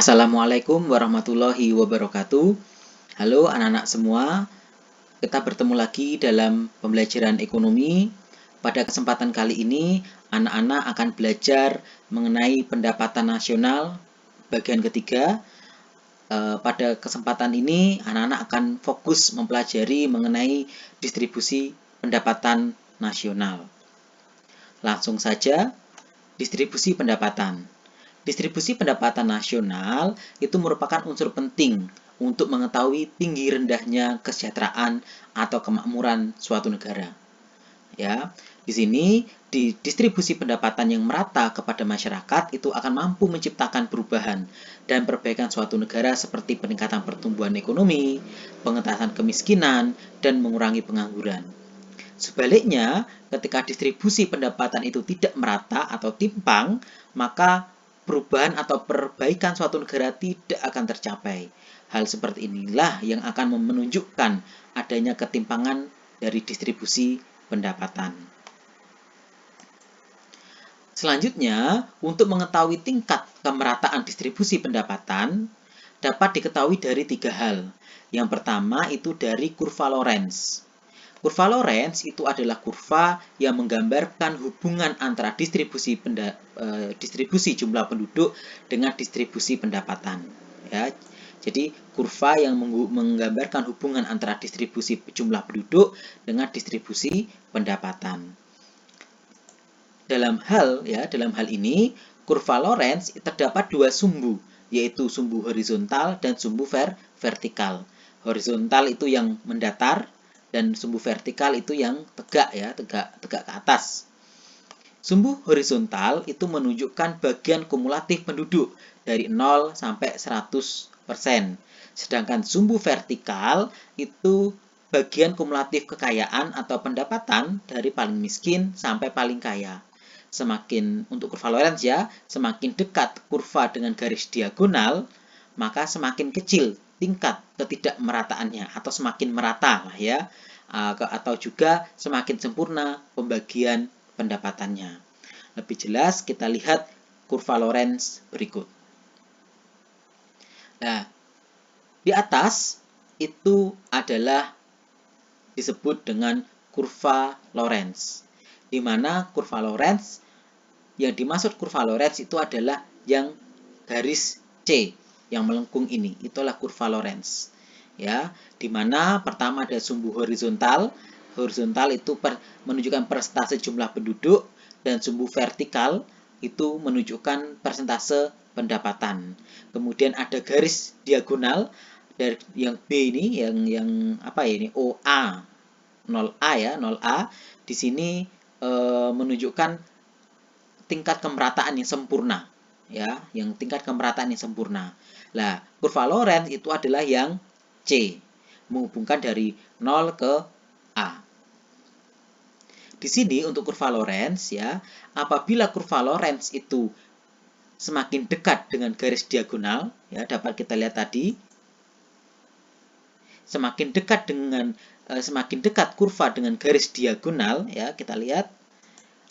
Assalamualaikum warahmatullahi wabarakatuh. Halo anak-anak semua, kita bertemu lagi dalam pembelajaran ekonomi. Pada kesempatan kali ini, anak-anak akan belajar mengenai pendapatan nasional bagian ketiga. Pada kesempatan ini, anak-anak akan fokus mempelajari mengenai distribusi pendapatan nasional. Langsung saja, distribusi pendapatan. Distribusi pendapatan nasional itu merupakan unsur penting untuk mengetahui tinggi rendahnya kesejahteraan atau kemakmuran suatu negara. Ya, di sini di distribusi pendapatan yang merata kepada masyarakat itu akan mampu menciptakan perubahan dan perbaikan suatu negara seperti peningkatan pertumbuhan ekonomi, pengentasan kemiskinan, dan mengurangi pengangguran. Sebaliknya, ketika distribusi pendapatan itu tidak merata atau timpang, maka perubahan atau perbaikan suatu negara tidak akan tercapai. Hal seperti inilah yang akan menunjukkan adanya ketimpangan dari distribusi pendapatan. Selanjutnya, untuk mengetahui tingkat kemerataan distribusi pendapatan, dapat diketahui dari 3 hal. Yang pertama itu dari kurva Lorenz. Kurva Lorenz itu adalah kurva yang menggambarkan hubungan antara distribusi jumlah penduduk dengan distribusi pendapatan. Ya, jadi kurva yang menggambarkan hubungan antara distribusi jumlah penduduk dengan distribusi pendapatan. Dalam hal ini, kurva Lorenz terdapat 2 sumbu, yaitu sumbu horizontal dan sumbu vertikal. Horizontal itu yang mendatar, dan sumbu vertikal itu yang tegak ke atas. Sumbu horizontal itu menunjukkan bagian kumulatif penduduk dari 0 sampai 100%. Sedangkan sumbu vertikal itu bagian kumulatif kekayaan atau pendapatan dari paling miskin sampai paling kaya. Semakin untuk kurva Lorenz semakin dekat kurva dengan garis diagonal, maka semakin kecil tingkat ketidakmerataannya atau semakin merata atau juga semakin sempurna pembagian pendapatannya. Lebih jelas kita lihat kurva Lorenz berikut. Nah, di atas itu adalah disebut dengan kurva Lorenz, di mana kurva Lorenz yang dimaksud kurva Lorenz itu adalah yang garis C yang melengkung ini, itulah kurva Lorenz. Ya, di mana pertama ada sumbu horizontal. Horizontal itu menunjukkan persentase jumlah penduduk, dan sumbu vertikal itu menunjukkan persentase pendapatan. Kemudian ada garis diagonal dari yang B ini, yang apa ya ini, OA 0A 0A di sini menunjukkan tingkat kemerataan yang sempurna, yang tingkat kemerataan yang sempurna. Nah, kurva Lorenz itu adalah yang C, menghubungkan dari 0 ke A. Di sini untuk kurva Lorenz apabila kurva Lorenz itu semakin dekat dengan garis diagonal, dapat kita lihat tadi, semakin dekat kurva dengan garis diagonal, kita lihat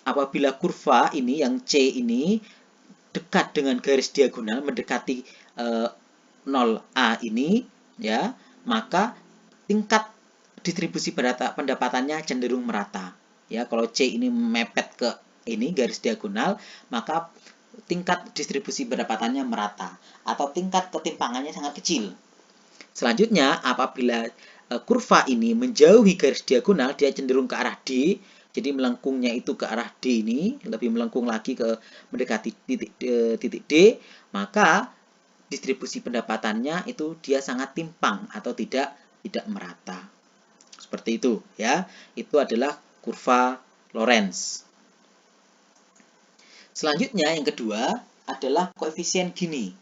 apabila kurva ini yang C ini dekat dengan garis diagonal mendekati 0A ini, maka tingkat distribusi pendapatannya cenderung merata. Kalau C ini mepet ke ini garis diagonal, maka tingkat distribusi pendapatannya merata atau tingkat ketimpangannya sangat kecil. Selanjutnya, apabila kurva ini menjauhi garis diagonal, dia cenderung ke arah D. Jadi melengkungnya itu ke arah D ini, lebih melengkung lagi ke mendekati titik D, maka distribusi pendapatannya itu dia sangat timpang atau tidak merata. Seperti itu Itu adalah kurva Lorenz. Selanjutnya yang kedua adalah koefisien Gini.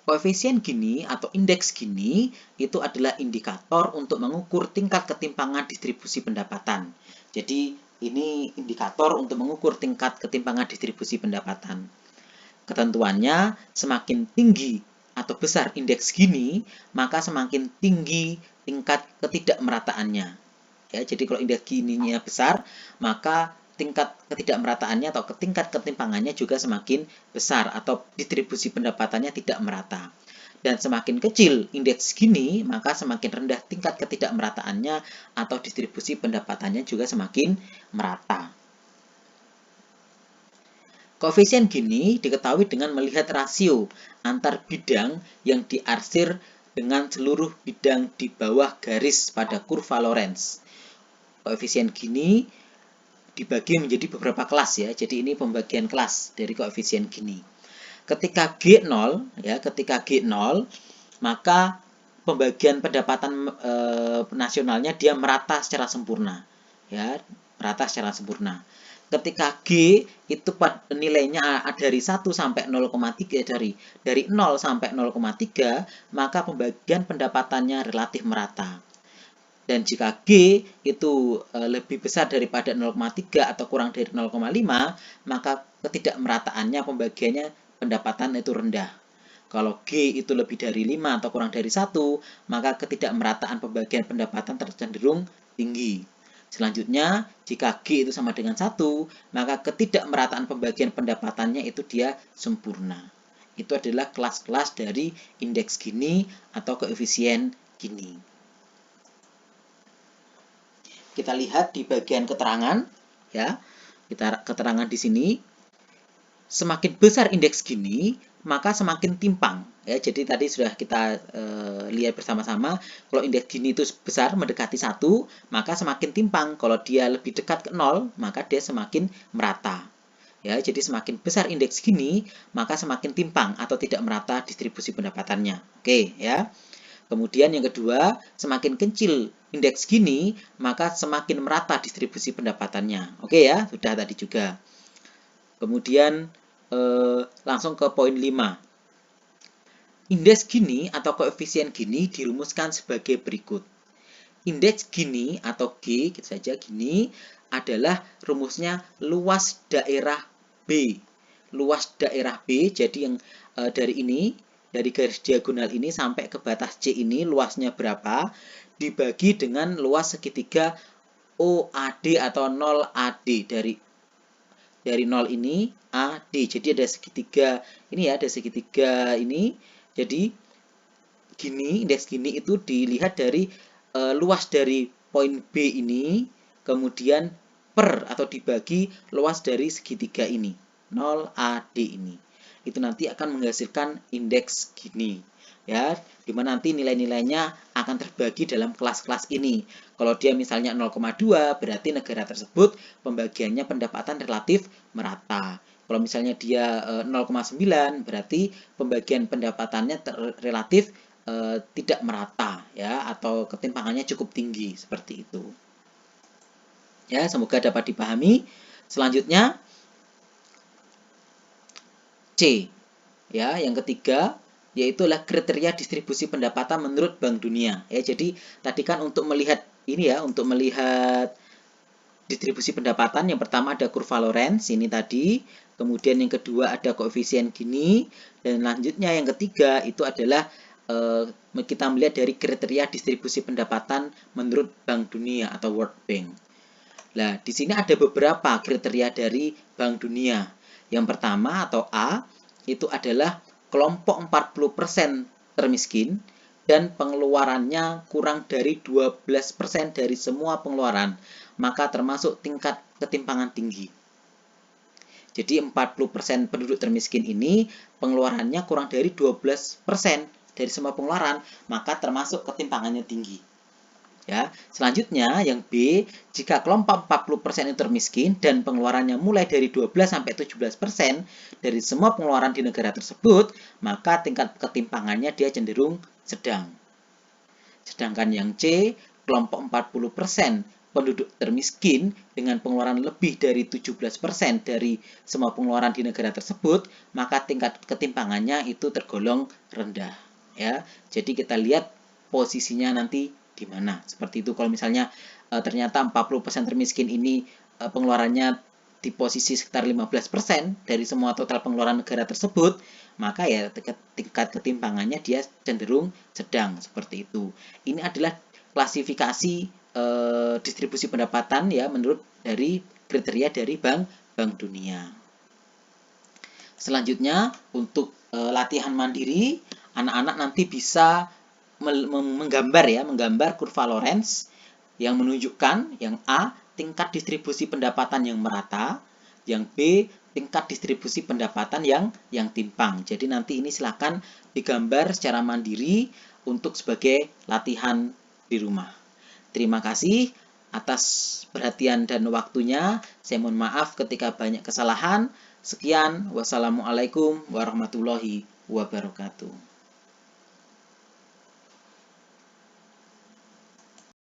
Koefisien Gini atau indeks Gini itu adalah indikator untuk mengukur tingkat ketimpangan distribusi pendapatan. Jadi ini indikator untuk mengukur tingkat ketimpangan distribusi pendapatan. Ketentuannya, semakin tinggi atau besar indeks Gini, maka semakin tinggi tingkat ketidakmerataannya. Jadi kalau indeks Gininya besar, maka tingkat ketidakmerataannya atau tingkat ketimpangannya juga semakin besar atau distribusi pendapatannya tidak merata. Dan semakin kecil indeks Gini, maka semakin rendah tingkat ketidakmerataannya atau distribusi pendapatannya juga semakin merata. Koefisien Gini diketahui dengan melihat rasio antar bidang yang diarsir dengan seluruh bidang di bawah garis pada kurva Lorenz. Koefisien Gini dibagi menjadi beberapa kelas ya. Jadi ini pembagian kelas dari koefisien Gini. Ketika G0 ya, ketika G0 maka pembagian pendapatan nasionalnya dia merata secara sempurna. Ya, merata secara sempurna. Ketika G itu nilainya dari 1 sampai 0,3 dari 0 sampai 0,3 maka pembagian pendapatannya relatif merata. Dan jika G itu lebih besar daripada 0,3 atau kurang dari 0,5 maka ketidakmerataannya pembagiannya pendapatan itu rendah. Kalau G itu lebih dari 5 atau kurang dari 1 maka ketidakmerataan pembagian pendapatan tercenderung tinggi. Selanjutnya, jika G itu sama dengan 1, maka ketidakmerataan pembagian pendapatannya itu dia sempurna. Itu adalah kelas-kelas dari indeks Gini atau koefisien Gini. Kita lihat di bagian keterangan, ya. Keterangan di sini, semakin besar indeks Gini, maka semakin timpang. Ya, jadi tadi sudah kita lihat bersama-sama, kalau indeks Gini itu besar mendekati 1, maka semakin timpang. Kalau dia lebih dekat ke 0, maka dia semakin merata. Ya, jadi semakin besar indeks Gini, maka semakin timpang atau tidak merata distribusi pendapatannya. Oke, ya. Kemudian yang kedua, semakin kecil indeks Gini, maka semakin merata distribusi pendapatannya. Oke ya, sudah tadi juga. Kemudian langsung ke poin 5. Indeks Gini atau koefisien Gini dirumuskan sebagai berikut. Indeks Gini atau G, gitu saja Gini, adalah rumusnya luas daerah B. Luas daerah B, jadi yang dari ini, dari garis diagonal ini sampai ke batas C ini, luasnya berapa, dibagi dengan luas segitiga OAD atau 0AD dari 0 ini AD. Jadi ada segitiga ini ya, ada segitiga ini. Jadi Gini, indeks Gini itu dilihat dari luas dari poin B ini, kemudian per atau dibagi luas dari segitiga ini, 0AD ini. Itu nanti akan menghasilkan indeks Gini. Ya, dimana nanti nilai-nilainya akan terbagi dalam kelas-kelas ini. Kalau dia misalnya 0,2, berarti negara tersebut pembagiannya pendapatan relatif merata. Kalau misalnya dia 0,9, berarti pembagian pendapatannya relatif tidak merata ya, atau ketimpangannya cukup tinggi seperti itu. Ya, semoga dapat dipahami. Selanjutnya C. Ya, yang ketiga yaitu adalah kriteria distribusi pendapatan menurut Bank Dunia. Ya, jadi tadi kan untuk melihat ini ya, untuk melihat distribusi pendapatan yang pertama ada kurva Lorenz ini tadi, kemudian yang kedua ada koefisien Gini, dan selanjutnya yang ketiga itu adalah kita melihat dari kriteria distribusi pendapatan menurut Bank Dunia atau World Bank. Nah, di sini ada beberapa kriteria dari Bank Dunia. Yang pertama atau A itu adalah kelompok 40% termiskin dan pengeluarannya kurang dari 12% dari semua pengeluaran, maka termasuk tingkat ketimpangan tinggi. Jadi 40% penduduk termiskin ini pengeluarannya kurang dari 12% dari semua pengeluaran, maka termasuk ketimpangannya tinggi. Ya, selanjutnya yang B, jika kelompok 40% itu termiskin dan pengeluarannya mulai dari 12 sampai 17% dari semua pengeluaran di negara tersebut, maka tingkat ketimpangannya dia cenderung sedang. Sedangkan yang C, kelompok 40% penduduk termiskin dengan pengeluaran lebih dari 17% dari semua pengeluaran di negara tersebut, maka tingkat ketimpangannya itu tergolong rendah. Ya, jadi kita lihat posisinya nanti di mana. Seperti itu kalau misalnya ternyata 40% termiskin ini pengeluarannya di posisi sekitar 15% dari semua total pengeluaran negara tersebut, maka ya tingkat ketimpangannya dia cenderung sedang seperti itu. Ini adalah klasifikasi distribusi pendapatan ya menurut dari kriteria dari Bank Dunia. Selanjutnya, untuk latihan mandiri, anak-anak nanti bisa menggambar kurva Lorenz yang menunjukkan yang A, tingkat distribusi pendapatan yang merata, yang B, tingkat distribusi pendapatan yang timpang. Jadi nanti ini silakan digambar secara mandiri untuk sebagai latihan di rumah. Terima kasih atas perhatian dan waktunya. Saya mohon maaf ketika banyak kesalahan. Sekian, wassalamualaikum warahmatullahi wabarakatuh.